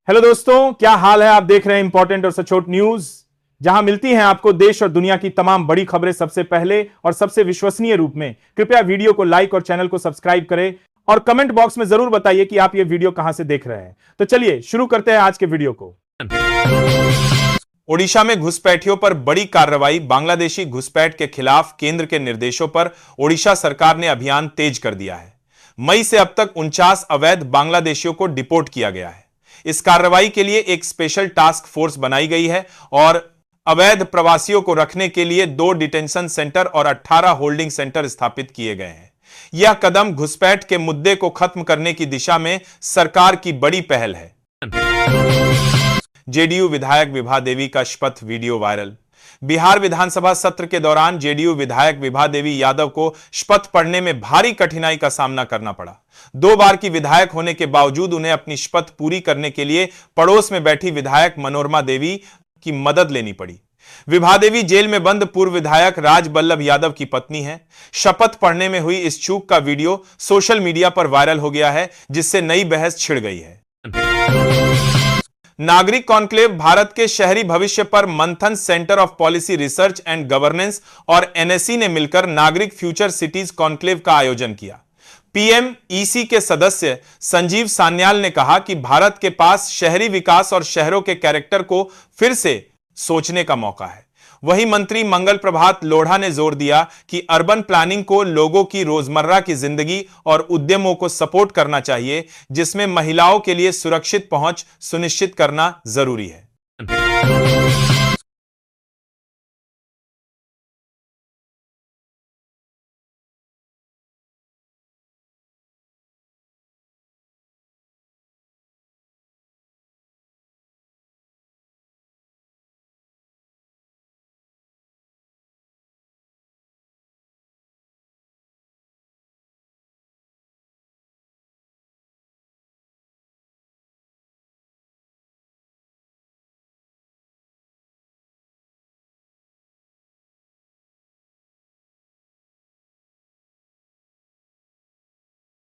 Hello दोस्तों, क्या हाल है। आप देख रहे हैं इंपॉर्टेंट और सचोट न्यूज, जहां मिलती हैं आपको देश और दुनिया की तमाम बड़ी खबरें सबसे पहले और सबसे विश्वसनीय रूप में। कृपया वीडियो को लाइक और चैनल को सब्सक्राइब करें और कमेंट बॉक्स में जरूर बताइए कि आप ये वीडियो कहां से देख रहे हैं। तो चलिए शुरू करते हैं आज के वीडियो को। ओडिशा में घुसपैठियों पर बड़ी कार्रवाई। बांग्लादेशी घुसपैठ के खिलाफ केंद्र के निर्देशों पर ओडिशा सरकार ने अभियान तेज कर दिया है। मई से अब तक 49 अवैध बांग्लादेशियों को डिपोर्ट किया गया है। इस कार्रवाई के लिए एक स्पेशल टास्क फोर्स बनाई गई है और अवैध प्रवासियों को रखने के लिए 2 डिटेंशन सेंटर और 18 होल्डिंग सेंटर स्थापित किए गए हैं। यह कदम घुसपैठ के मुद्दे को खत्म करने की दिशा में सरकार की बड़ी पहल है। जेडीयू विधायक विभा देवी का शपथ वीडियो वायरल। बिहार विधानसभा सत्र के दौरान जेडीयू विधायक विभा देवी यादव को शपथ पढ़ने में भारी कठिनाई का सामना करना पड़ा। 2 बार की विधायक होने के बावजूद उन्हें अपनी शपथ पूरी करने के लिए पड़ोस में बैठी विधायक मनोरमा देवी की मदद लेनी पड़ी। विभा देवी जेल में बंद पूर्व विधायक राज बल्लभ यादव की पत्नी है। शपथ पढ़ने में हुई इस चूक का वीडियो सोशल मीडिया पर वायरल हो गया है, जिससे नई बहस छिड़ गई है। नागरिक कॉन्क्लेव भारत के शहरी भविष्य पर मंथन centre of policy research and governance और एनएससी ने मिलकर नागरिक फ्यूचर सिटीज कॉन्क्लेव का आयोजन किया। पीएमईसी के सदस्य संजीव सान्याल ने कहा कि भारत के पास शहरी विकास और शहरों के कैरेक्टर को फिर से सोचने का मौका है। वहीं मंत्री मंगल प्रभात लोढ़ा ने जोर दिया कि अर्बन प्लानिंग को लोगों की रोजमर्रा की जिंदगी और उद्यमों को सपोर्ट करना चाहिए, जिसमें महिलाओं के लिए सुरक्षित पहुंच सुनिश्चित करना जरूरी है।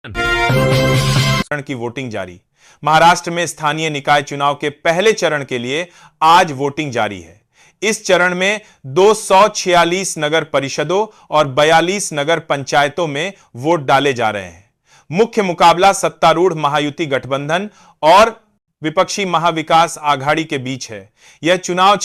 चरण की वोटिंग जारी। महाराष्ट्र में स्थानीय निकाय चुनाव के पहले चरण के लिए आज वोटिंग जारी है। इस चरण में 246 नगर परिषदों और 42 नगर पंचायतों में वोट डाले जा रहे हैं। मुख्य मुकाबला सत्तारूढ़ महायुति गठबंधन और विपक्षी महाविकास आघाड़ी के बीच है। यह चुनाव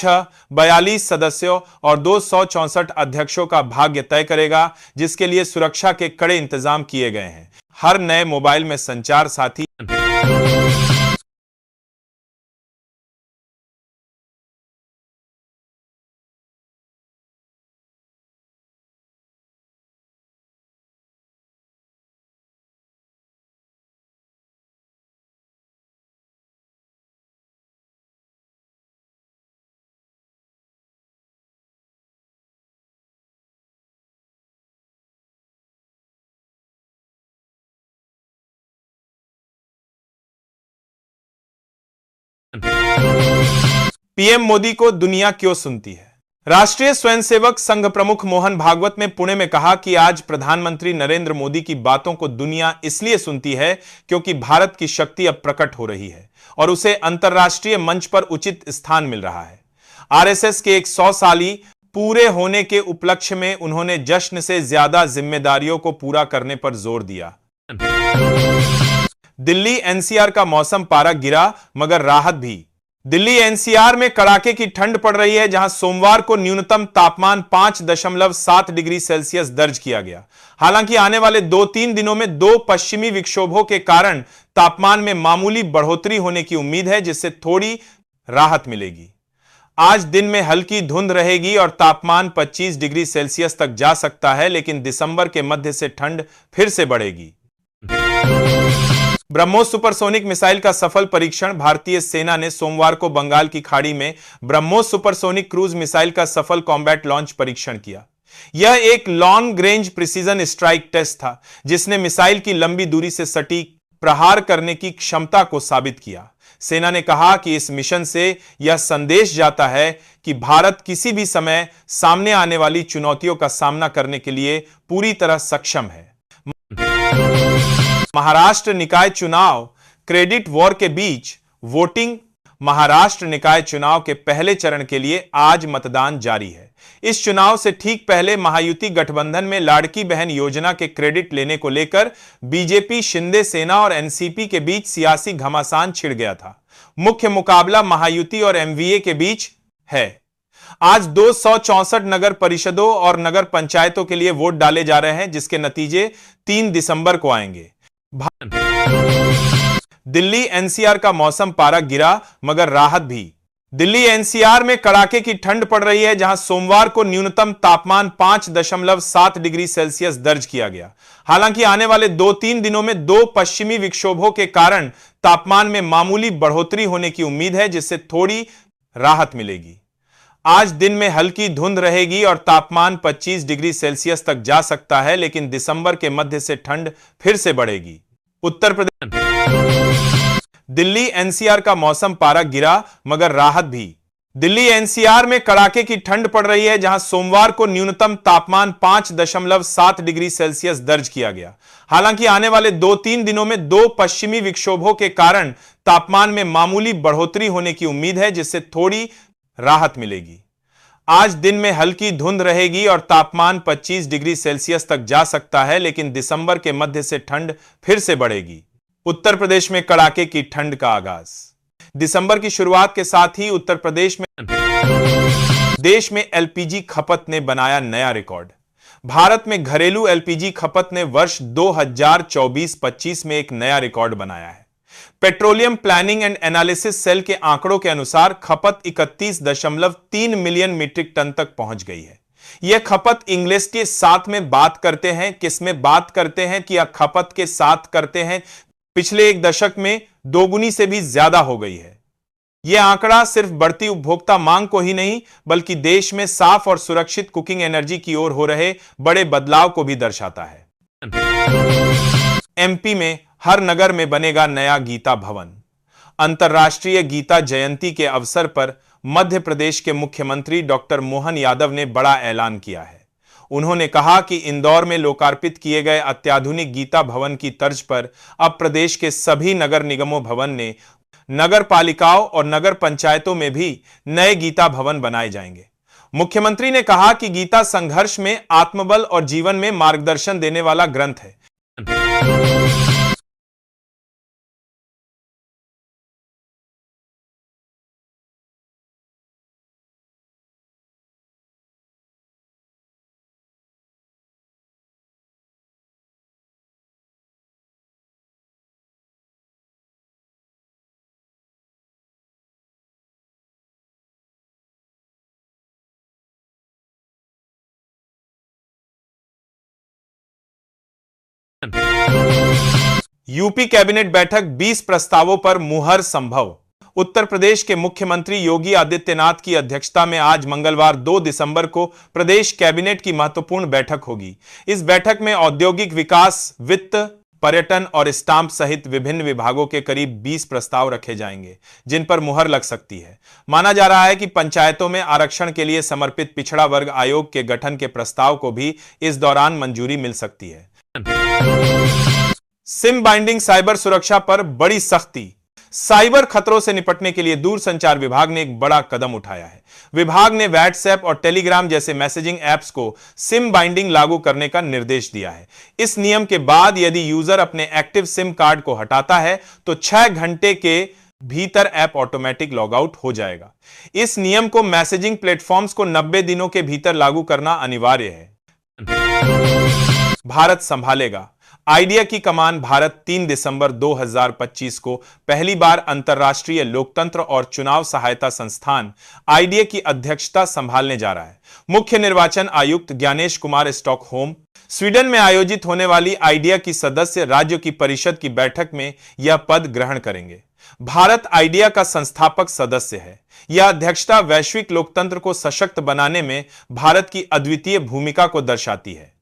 42 सदस्यों और 264 अध्यक्षों का भाग्य तय करेगा, जिसके लिए सुरक्षा के कड़े इंतजाम किए गए हैं। हर नए मोबाइल में संचार साथी पीएम मोदी को दुनिया क्यों सुनती है। राष्ट्रीय स्वयंसेवक संघ प्रमुख मोहन भागवत ने पुणे में कहा कि आज प्रधानमंत्री नरेंद्र मोदी की बातों को दुनिया इसलिए सुनती है क्योंकि भारत की शक्ति अब प्रकट हो रही है और उसे अंतर्राष्ट्रीय मंच पर उचित स्थान मिल रहा है। आरएसएस के 100 साली पूरे होने के उपलक्ष्य में उन्होंने जश्न से ज्यादा जिम्मेदारियों को पूरा करने पर जोर दिया। दिल्ली एनसीआर का मौसम पारा गिरा मगर राहत भी। दिल्ली एनसीआर में कड़ाके की ठंड पड़ रही है, जहां सोमवार को न्यूनतम तापमान 5.7 डिग्री सेल्सियस दर्ज किया गया। हालांकि आने वाले 2-3 दिनों में 2 पश्चिमी विक्षोभों के कारण तापमान में मामूली बढ़ोतरी होने की उम्मीद है, जिससे थोड़ी राहत मिलेगी। आज दिन में हल्की धुंध रहेगी और तापमान 25 डिग्री सेल्सियस तक जा सकता है, लेकिन दिसंबर के मध्य से ठंड फिर से बढ़ेगी। ब्रह्मोस सुपरसोनिक मिसाइल का सफल परीक्षण। भारतीय सेना ने सोमवार को बंगाल की खाड़ी में ब्रह्मोस सुपरसोनिक क्रूज मिसाइल का सफल कॉम्बैट लॉन्च परीक्षण किया। यह एक long range precision strike test था, जिसने मिसाइल की लंबी दूरी से सटीक प्रहार करने की क्षमता को साबित किया। सेना ने कहा कि इस मिशन से यह संदेश जाता है कि भारत किसी भी समय सामने आने वाली चुनौतियों का सामना करने के लिए पूरी तरह सक्षम है। महाराष्ट्र निकाय चुनाव क्रेडिट वॉर के बीच वोटिंग महाराष्ट्र निकाय चुनाव के पहले चरण के लिए आज मतदान जारी है। इस चुनाव से ठीक पहले महायुति गठबंधन में लाड़की बहन योजना के क्रेडिट लेने को लेकर बीजेपी, शिंदे सेना और एनसीपी के बीच सियासी घमासान छिड़ गया था। मुख्य मुकाबला महायुति और एमवीए के बीच है। आज 264 नगर परिषदों और नगर पंचायतों के लिए वोट डाले जा रहे हैं, जिसके नतीजे 3 दिसंबर को आएंगे। दिल्ली एनसीआर का मौसम पारा गिरा मगर राहत भी। दिल्ली एनसीआर में कड़ाके की ठंड पड़ रही है, जहां सोमवार को न्यूनतम तापमान 5.7 डिग्री सेल्सियस दर्ज किया गया। हालांकि आने वाले 2-3 दिनों में 2 पश्चिमी विक्षोभों के कारण तापमान में मामूली बढ़ोतरी होने की उम्मीद है, जिससे थोड़ी राहत मिलेगी। आज दिन में हल्की धुंध रहेगी और तापमान 25 डिग्री सेल्सियस तक जा सकता है, लेकिन दिसंबर के मध्य से ठंड फिर से बढ़ेगी। उत्तर प्रदेश दिल्ली एनसीआर का मौसम पारा गिरा मगर राहत भी। दिल्ली एनसीआर में कड़ाके की ठंड पड़ रही है, जहां सोमवार को न्यूनतम तापमान 5.7 डिग्री सेल्सियस दर्ज किया गया। हालांकि आने वाले 2-3 दिनों में 2 पश्चिमी विक्षोभों के कारण तापमान में मामूली बढ़ोतरी होने की उम्मीद है, जिससे थोड़ी राहत मिलेगी। आज दिन में हल्की धुंध रहेगी और तापमान 25 डिग्री सेल्सियस तक जा सकता है, लेकिन दिसंबर के मध्य से ठंड फिर से बढ़ेगी। उत्तर प्रदेश में कड़ाके की ठंड का आगाज। दिसंबर की शुरुआत के साथ ही उत्तर प्रदेश में देश में एलपीजी खपत ने बनाया नया रिकॉर्ड। भारत में घरेलू एलपीजी खपत ने वर्ष 2024-25 में एक नया रिकॉर्ड बनाया है। Petroleum planning and analysis cell के आंकड़ों के अनुसार खपत 31.3 मिलियन मीट्रिक टन तक पहुंच गई है। यह खपत इंग्लिश के साथ में बात करते हैं, किसमें बात करते हैं कि खपत के साथ करते हैं, पिछले एक दशक में दोगुनी से भी ज्यादा हो गई है। यह आंकड़ा सिर्फ बढ़ती उपभोक्ता मांग को ही नहीं, बल्कि देश में साफ और सुरक्षित कुकिंग एनर्जी की ओर हो रहे बड़े बदलाव को भी दर्शाता है। एमपी में हर नगर में बनेगा नया गीता भवन। अंतर्राष्ट्रीय गीता जयंती के अवसर पर मध्य प्रदेश के मुख्यमंत्री डॉक्टर मोहन यादव ने बड़ा ऐलान किया है। उन्होंने कहा कि इंदौर में लोकार्पित किए गए अत्याधुनिक गीता भवन की तर्ज पर अब प्रदेश के सभी नगर निगमों भवन ने नगर पालिकाओं और नगर पंचायतों में भी नए गीता भवन बनाए जाएंगे। मुख्यमंत्री ने कहा कि गीता संघर्ष में आत्मबल और जीवन में मार्गदर्शन देने वाला ग्रंथ है। यूपी कैबिनेट बैठक 20 प्रस्तावों पर मुहर संभव। उत्तर प्रदेश के मुख्यमंत्री योगी आदित्यनाथ की अध्यक्षता में आज मंगलवार 2 दिसंबर को प्रदेश कैबिनेट की महत्वपूर्ण बैठक होगी। इस बैठक में औद्योगिक विकास, वित्त, पर्यटन और स्टाम्प सहित विभिन्न विभागों के करीब 20 प्रस्ताव रखे जाएंगे, जिन पर मुहर लग सकती है। माना जा रहा है कि पंचायतों में आरक्षण के लिए समर्पित पिछड़ा वर्ग आयोग के गठन के प्रस्ताव को भी इस दौरान मंजूरी मिल सकती है। सिम बाइंडिंग साइबर सुरक्षा पर बड़ी सख्ती। साइबर खतरों से निपटने के लिए दूरसंचार विभाग ने एक बड़ा कदम उठाया है। विभाग ने व्हाट्सएप और टेलीग्राम जैसे मैसेजिंग ऐप्स को सिम बाइंडिंग लागू करने का निर्देश दिया है। इस नियम के बाद यदि यूजर अपने एक्टिव सिम कार्ड को हटाता है तो 6 घंटे के भीतर ऐप ऑटोमेटिक लॉग आउट हो जाएगा। इस नियम को मैसेजिंग प्लेटफॉर्म्स को 90 दिनों के भीतर लागू करना अनिवार्य है। भारत संभालेगा। आइडिया की कमान भारत 3 दिसंबर 2025 को पहली बार अंतर्राष्ट्रीय लोकतंत्र और चुनाव सहायता संस्थान आइडिया की अध्यक्षता संभालने जा रहा है। मुख्य निर्वाचन आयुक्त ज्ञानेश कुमार स्टॉकहोम स्वीडन में आयोजित होने वाली आइडिया की सदस्य राज्यों की परिषद की बैठक में यह पद ग्रहण करेंगे। भारत आइडिया का संस्थापक सदस्य है। यह अध्यक्षता वैश्विक लोकतंत्र को सशक्त बनाने में भारत की अद्वितीय भूमिका को दर्शाती है।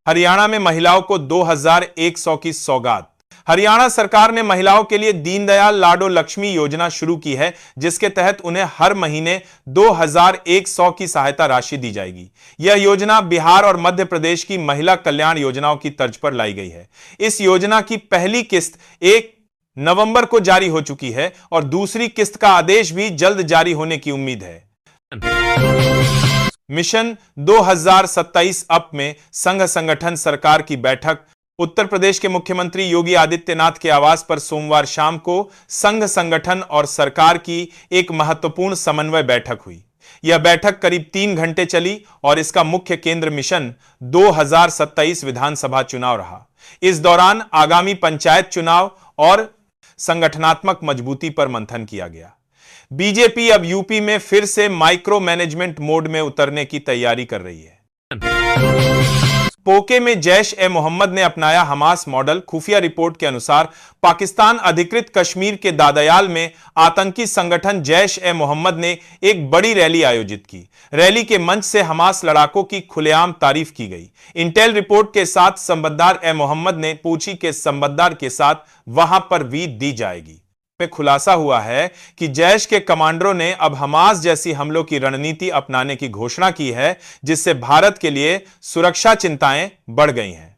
हरियाणा में महिलाओं को 2100 की सौगात। हरियाणा सरकार ने महिलाओं के लिए दीनदयाल लाडो लक्ष्मी योजना शुरू की है, जिसके तहत उन्हें हर महीने 2100 की सहायता राशि दी जाएगी। यह योजना बिहार और मध्य प्रदेश की महिला कल्याण योजनाओं की तर्ज पर लाई गई है। इस योजना की पहली किस्त 1 नवंबर को जारी हो चुकी है और दूसरी किस्त का आदेश भी जल्द जारी होने की उम्मीद है। मिशन 2027 अप में संघ संगठन सरकार की बैठक। उत्तर प्रदेश के मुख्यमंत्री योगी आदित्यनाथ के आवास पर सोमवार शाम को संघ संगठन और सरकार की एक महत्वपूर्ण समन्वय बैठक हुई। यह बैठक करीब 3 घंटे चली और इसका मुख्य केंद्र मिशन 2027 विधानसभा चुनाव रहा। इस दौरान आगामी पंचायत चुनाव और संगठनात्मक मजबूती पर मंथन किया गया। बीजेपी अब यूपी में फिर से माइक्रो मैनेजमेंट मोड में उतरने की तैयारी कर रही है। पोके में जैश ए मोहम्मद ने अपनाया हमास मॉडल। खुफिया रिपोर्ट के अनुसार पाकिस्तान अधिकृत कश्मीर के दादयाल में आतंकी संगठन जैश ए मोहम्मद ने एक बड़ी रैली आयोजित की। रैली के मंच से हमास लड़ाकों की खुलेआम तारीफ की गई। इंटेल रिपोर्ट के साथ संबतदार ए मोहम्मद ने पूछी कि संबतदार के साथ वहां पर भी दी जाएगी। में खुलासा हुआ है कि जैश के कमांडरों ने अब हमास जैसी हमलों की रणनीति अपनाने की घोषणा की है, जिससे भारत के लिए सुरक्षा चिंताएं बढ़ गई हैं।